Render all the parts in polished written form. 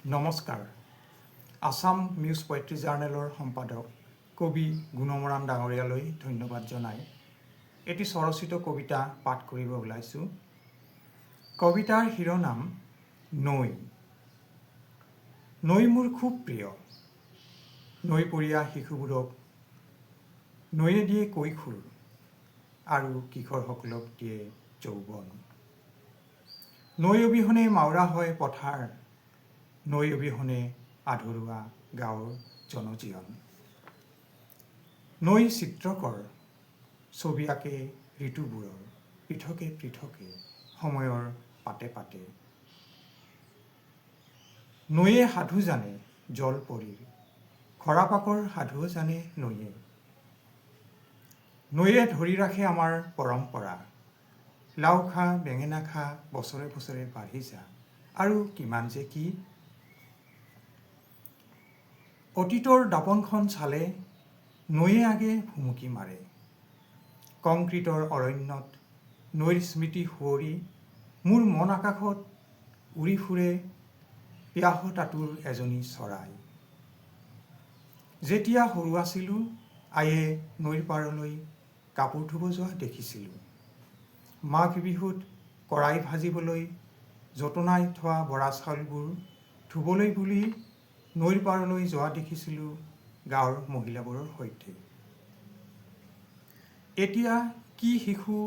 নমস্কাৰ। Assam news poetry জাৰ্নেলৰ সম্পাদক কবি গুণমৰাণ ডাঙৰীয়ালৈ ধন্যবাদ জনাই এটি স্বৰচিত কবিতা পাঠ কৰিব ওলাইছোঁ। কবিতাৰ শিৰোনাম নৈ। নৈ মোৰ খুব প্ৰিয়। নৈপৰীয়া শিশুবোৰক নৈয়ে দিয়ে কৈশোৰ আৰু কিশোৰসকলক দিয়ে যৌৱন। নৈ অবিহনে মাউৰা হয় পথাৰ, নৈ অবিহনে আধৰুৱা গাঁৱৰ জনজীৱন। নৈ চিত্ৰকৰ, ছবি আঁকে ঋতুবোৰৰ পৃথকে পৃথকে সময়ৰ পাতে পাতে। নৈয়ে সাধু জানে জলপৰীৰ, খৰাপাকৰ সাধুও জানে নৈয়ে। নৈয়ে ধৰি ৰাখে আমাৰ পৰম্পৰা, লাও খা বেঙেনা খা বছৰে বছৰে বাঢ়ি যা আৰু কিমান যে কি। অতীতৰ দাপোনখন চালে নৈয়ে আগে ভুমুকি মাৰে। কংক্ৰিটৰ অৰণ্যত নৈৰ স্মৃতি সুঁৱৰি মোৰ মন আকাশত উৰি ফুৰে পিয়াহতাতুৰ এজনী চৰাই। যেতিয়া সৰু আছিলোঁ আয়ে নৈৰ পাৰলৈ কাপোৰ ধুব যোৱা দেখিছিলোঁ। মাঘ বিহুত কড়াই ভাজিবলৈ জতনাই থোৱা বৰা চাউলবোৰ ধুবলৈ বুলি নৈৰ পাৰলৈ যোৱা দেখিছিলোঁ গাঁৱৰ মহিলাবোৰৰ সৈতে। এতিয়া কি শিশু,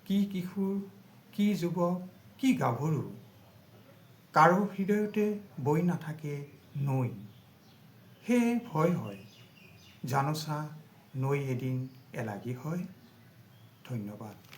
কি কিশোৰ, কি যুৱক, কি গাভৰু, কাৰো হৃদয়তে বৈ নাথাকে নৈ। সেয়ে ভয় হয়, জানোচা নৈ এদিন এলাগী হয়। ধন্যবাদ।